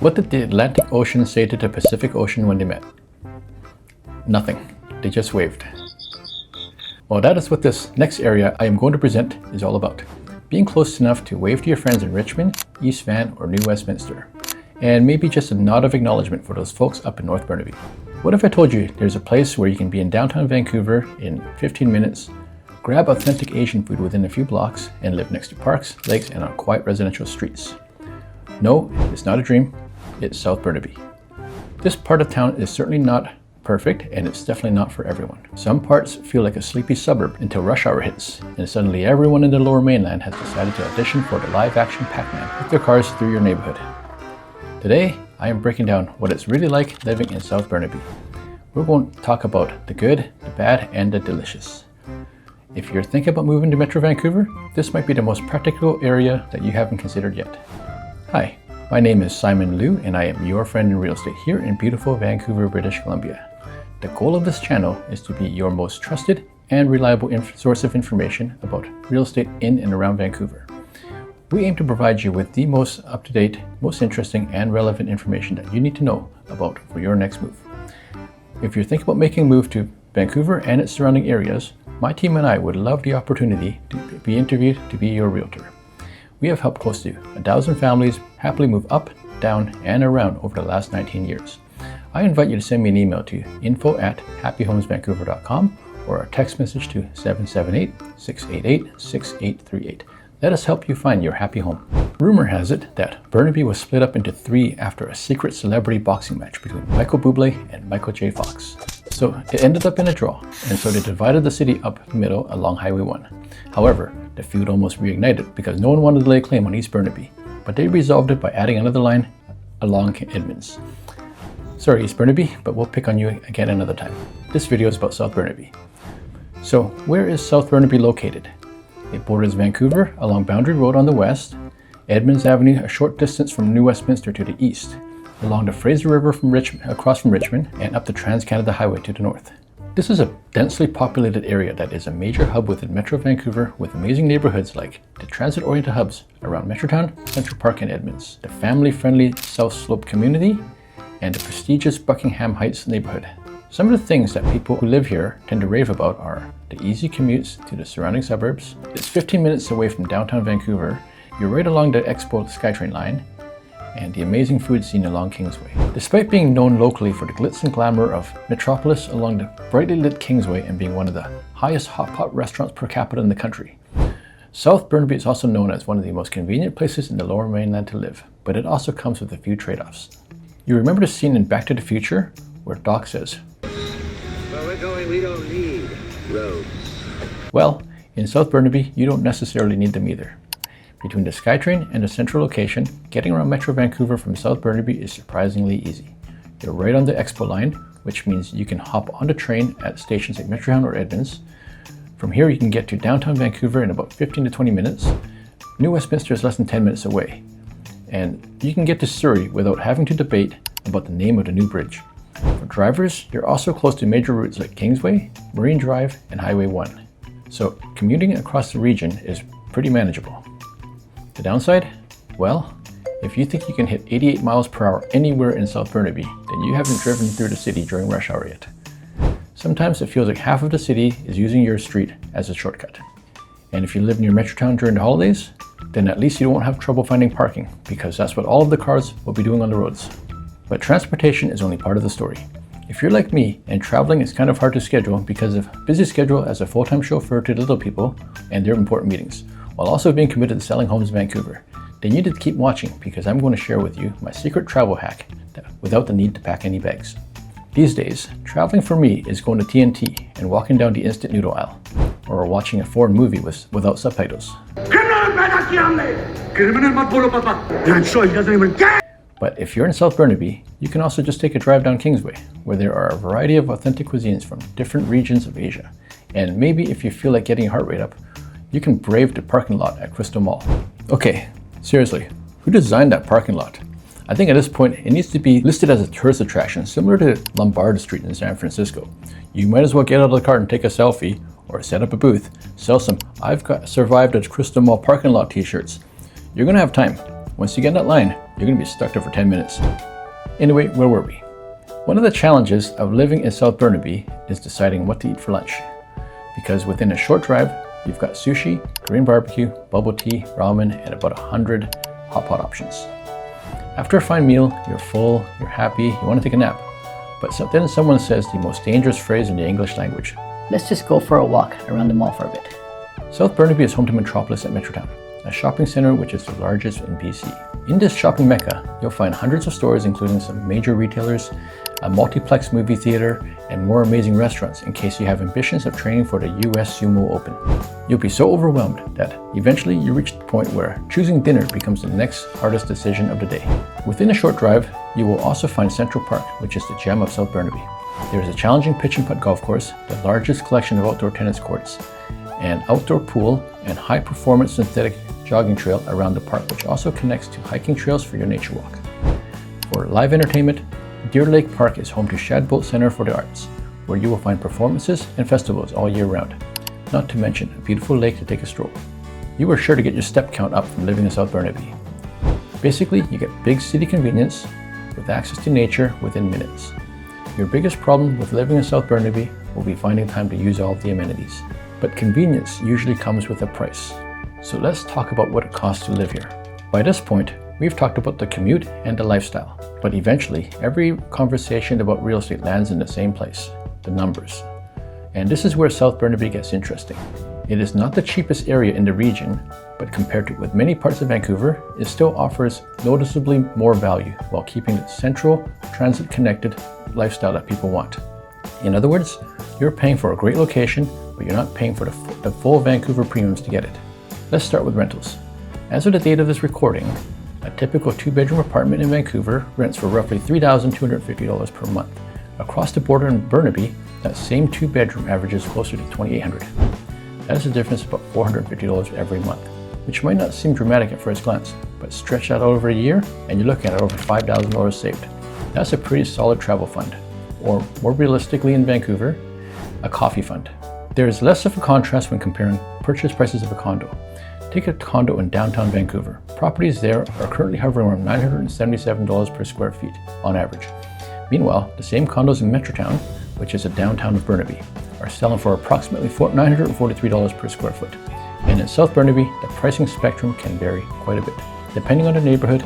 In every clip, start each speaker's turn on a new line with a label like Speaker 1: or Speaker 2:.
Speaker 1: What did the Atlantic Ocean say to the Pacific Ocean when they met? Nothing. They just waved. Well, that is what this next area I am going to present is all about. Being close enough to wave to your friends in Richmond, East Van, or New Westminster. And maybe just a nod of acknowledgement for those folks up in North Burnaby. What if I told you there's a place where you can be in downtown Vancouver in 15 minutes, grab authentic Asian food within a few blocks, and live next to parks, lakes, and on quiet residential streets? No, it's not a dream. It's South Burnaby. This part of town is certainly not perfect, and it's definitely not for everyone. Some parts feel like a sleepy suburb until rush hour hits, and suddenly everyone in the Lower Mainland has decided to audition for the live-action Pac-Man with their cars through your neighborhood. Today, I am breaking down what it's really like living in South Burnaby. We're going to talk about the good, the bad, and the delicious. If you're thinking about moving to Metro Vancouver, this might be the most practical area that you haven't considered yet. Hi, my name is Simon Liu, and I am your friend in real estate here in beautiful Vancouver, British Columbia. The goal of this channel is to be your most trusted and reliable source of information about real estate in and around Vancouver. We aim to provide you with the most up-to-date, most interesting, and relevant information that you need to know about for your next move. If you're thinking about making a move to Vancouver and its surrounding areas, my team and I would love the opportunity to be interviewed to be your realtor. We have helped close to 1,000 families happily move up, down, and around over the last 19 years. I invite you to send me an email to info@happyhomesvancouver.com or a text message to 778-688-6838. Let us help you find your happy home. Rumor has it that Burnaby was split up into 3 after a secret celebrity boxing match between Michael Bublé and Michael J. Fox. So it ended up in a draw, and so they divided the city up the middle along Highway 1. However, the feud almost reignited because no one wanted to lay claim on East Burnaby, but they resolved it by adding another line along Edmonds. Sorry, East Burnaby, but we'll pick on you again another time. This video is about South Burnaby. So, where is South Burnaby located? It borders Vancouver along Boundary Road on the west, Edmonds Avenue a short distance from New Westminster to the east, along the Fraser River across from Richmond, and up the Trans-Canada Highway to the north. This is a densely populated area that is a major hub within Metro Vancouver with amazing neighborhoods like the transit-oriented hubs around Metrotown, Central Park, and Edmonds, the family-friendly South Slope community, and the prestigious Buckingham Heights neighborhood. Some of the things that people who live here tend to rave about are the easy commutes to the surrounding suburbs. It's 15 minutes away from downtown Vancouver. You're right along the Expo SkyTrain line, and the amazing food scene along Kingsway. Despite being known locally for the glitz and glamour of Metropolis along the brightly lit Kingsway and being one of the highest hot pot restaurants per capita in the country, South Burnaby is also known as one of the most convenient places in the Lower Mainland to live, but it also comes with a few trade-offs. You remember the scene in Back to the Future where Doc says,
Speaker 2: "Where we're going, we don't need roads."
Speaker 1: Well, in South Burnaby, you don't necessarily need them either. Between the SkyTrain and the central location, getting around Metro Vancouver from South Burnaby is surprisingly easy. You're right on the Expo line, which means you can hop on the train at stations like Metrotown or Edmonds. From here, you can get to downtown Vancouver in about 15 to 20 minutes. New Westminster is less than 10 minutes away. And you can get to Surrey without having to debate about the name of the new bridge. For drivers, you're also close to major routes like Kingsway, Marine Drive, and Highway 1. So commuting across the region is pretty manageable. The downside? Well, if you think you can hit 88 miles per hour anywhere in South Burnaby, then you haven't driven through the city during rush hour yet. Sometimes it feels like half of the city is using your street as a shortcut. And if you live near Metrotown during the holidays, then at least you won't have trouble finding parking, because that's what all of the cars will be doing on the roads. But transportation is only part of the story. If you're like me and traveling is kind of hard to schedule because of busy schedule as a full-time chauffeur to little people and their important meetings, while also being committed to selling homes in Vancouver, then you need to keep watching because I'm going to share with you my secret travel hack without the need to pack any bags. These days, traveling for me is going to TNT and walking down the instant noodle aisle, or watching a foreign movie without subtitles. But if you're in South Burnaby, you can also just take a drive down Kingsway, where there are a variety of authentic cuisines from different regions of Asia. And maybe if you feel like getting your heart rate up, you can brave the parking lot at Crystal Mall. Okay, seriously, who designed that parking lot? I think at this point, it needs to be listed as a tourist attraction, similar to Lombard Street in San Francisco. You might as well get out of the car and take a selfie, or set up a booth, sell some "I've got survived at Crystal Mall parking lot t-shirts." You're gonna have time. Once you get in that line, you're going to be stuck there for 10 minutes. Anyway, where were we? One of the challenges of living in South Burnaby is deciding what to eat for lunch. Because within a short drive, you've got sushi, Korean barbecue, bubble tea, ramen, and about 100 hot pot options. After a fine meal, you're full, you're happy, you want to take a nap. But then someone says the most dangerous phrase in the English language.
Speaker 3: Let's just go for a walk around the mall for a bit.
Speaker 1: South Burnaby is home to Metrotopolis at Metrotown, a shopping center which is the largest in BC. In this shopping mecca, you'll find hundreds of stores including some major retailers, a multiplex movie theater, and more amazing restaurants in case you have ambitions of training for the US Sumo Open. You'll be so overwhelmed that eventually you reach the point where choosing dinner becomes the next hardest decision of the day. Within a short drive, you will also find Central Park, which is the gem of South Burnaby. There is a challenging pitch and putt golf course, the largest collection of outdoor tennis courts, an outdoor pool, and high-performance synthetic jogging trail around the park, which also connects to hiking trails for your nature walk. For live entertainment, Deer Lake Park is home to Shadbolt Center for the Arts, where you will find performances and festivals all year round, not to mention a beautiful lake to take a stroll. You are sure to get your step count up from living in South Burnaby. Basically, you get big city convenience with access to nature within minutes. Your biggest problem with living in South Burnaby will be finding time to use all of the amenities. But convenience usually comes with a price. So let's talk about what it costs to live here. By this point, we've talked about the commute and the lifestyle, but eventually every conversation about real estate lands in the same place, the numbers. And this is where South Burnaby gets interesting. It is not the cheapest area in the region, but compared to with many parts of Vancouver, it still offers noticeably more value while keeping the central, transit-connected lifestyle that people want. In other words, you're paying for a great location, but you're not paying for the full Vancouver premiums to get it. Let's start with rentals. As of the date of this recording, a typical 2-bedroom apartment in Vancouver rents for roughly $3,250 per month. Across the border in Burnaby, that same 2-bedroom averages closer to $2,800. That is a difference of about $450 every month, which might not seem dramatic at first glance, but stretch that out over a year and you're looking at over $5,000 saved. That's a pretty solid travel fund, or more realistically in Vancouver, a coffee fund. There is less of a contrast when comparing purchase prices of a condo. Take a condo in downtown Vancouver. Properties there are currently hovering around $977 per square feet on average. Meanwhile, the same condos in Metrotown, which is a downtown of Burnaby, are selling for approximately $943 per square foot. And in South Burnaby, the pricing spectrum can vary quite a bit. Depending on the neighborhood,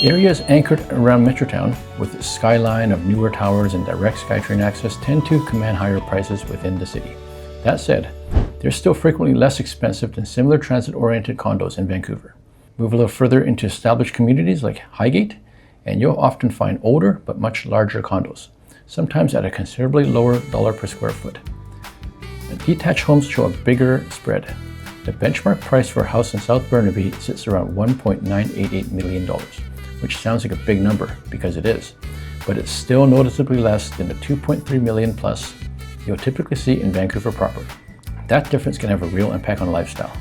Speaker 1: areas anchored around Metrotown with its skyline of newer towers and direct SkyTrain access tend to command higher prices within the city. That said, they're still frequently less expensive than similar transit-oriented condos in Vancouver. Move a little further into established communities like Highgate, and you'll often find older but much larger condos, sometimes at a considerably lower dollar per square foot. Detached homes show a bigger spread. The benchmark price for a house in South Burnaby sits around $1.988 million, which sounds like a big number because it is, but it's still noticeably less than the $2.3 million plus you'll typically see in Vancouver proper. That difference can have a real impact on lifestyle.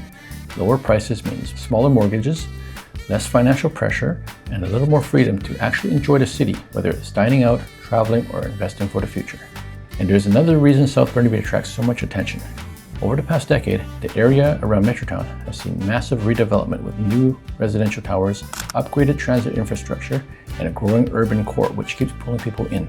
Speaker 1: Lower prices means smaller mortgages, less financial pressure, and a little more freedom to actually enjoy the city, whether it's dining out, traveling, or investing for the future. And there's another reason South Burnaby attracts so much attention. Over the past decade, the area around Metrotown has seen massive redevelopment with new residential towers, upgraded transit infrastructure, and a growing urban core which keeps pulling people in.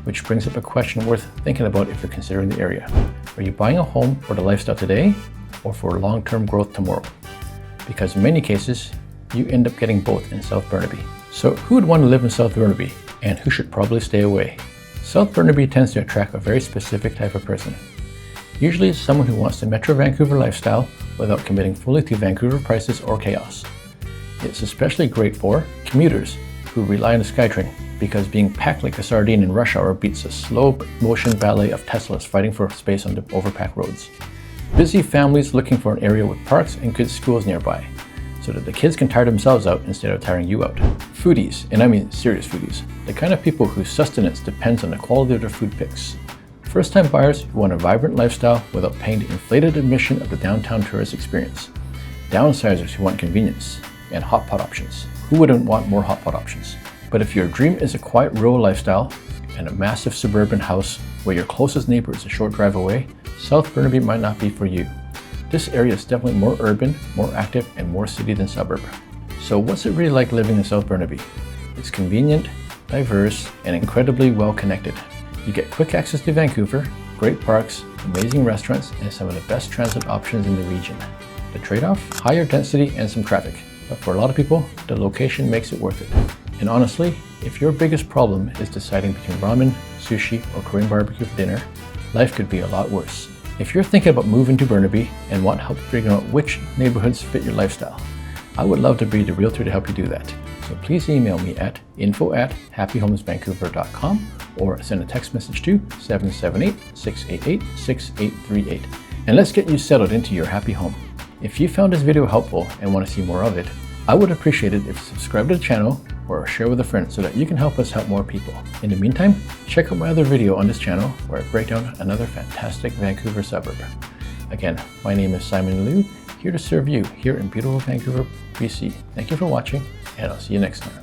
Speaker 1: Which brings up a question worth thinking about if you're considering the area. Are you buying a home for the lifestyle today or for long-term growth tomorrow? Because in many cases, you end up getting both in South Burnaby. So who would want to live in South Burnaby and who should probably stay away? South Burnaby tends to attract a very specific type of person. Usually it's someone who wants the Metro Vancouver lifestyle without committing fully to Vancouver prices or chaos. It's especially great for commuters who rely on the SkyTrain, because being packed like a sardine in rush hour beats a slow motion ballet of Teslas fighting for space on the overpacked roads. Busy families looking for an area with parks and good schools nearby, so that the kids can tire themselves out instead of tiring you out. Foodies, and I mean serious foodies, the kind of people whose sustenance depends on the quality of their food picks. First-time buyers who want a vibrant lifestyle without paying the inflated admission of the downtown tourist experience. Downsizers who want convenience and hot pot options. Who wouldn't want more hot pot options? But if your dream is a quiet rural lifestyle and a massive suburban house where your closest neighbor is a short drive away, South Burnaby might not be for you. This area is definitely more urban, more active, and more city than suburb. So what's it really like living in South Burnaby? It's convenient, diverse, and incredibly well connected. You get quick access to Vancouver, great parks, amazing restaurants, and some of the best transit options in the region. The trade-off? Higher density and some traffic. But for a lot of people, the location makes it worth it. And honestly, if your biggest problem is deciding between ramen, sushi, or Korean barbecue for dinner, life could be a lot worse. If you're thinking about moving to Burnaby and want help figuring out which neighborhoods fit your lifestyle, I would love to be the realtor to help you do that. So please email me at info@happyhomesvancouver.com or send a text message to 778-688-6838. And let's get you settled into your happy home. If you found this video helpful and want to see more of it, I would appreciate it if you subscribe to the channel or share with a friend so that you can help us help more people. In the meantime, check out my other video on this channel where I break down another fantastic Vancouver suburb. Again, my name is Simon Liu, here to serve you here in beautiful Vancouver, BC. Thank you for watching, and I'll see you next time.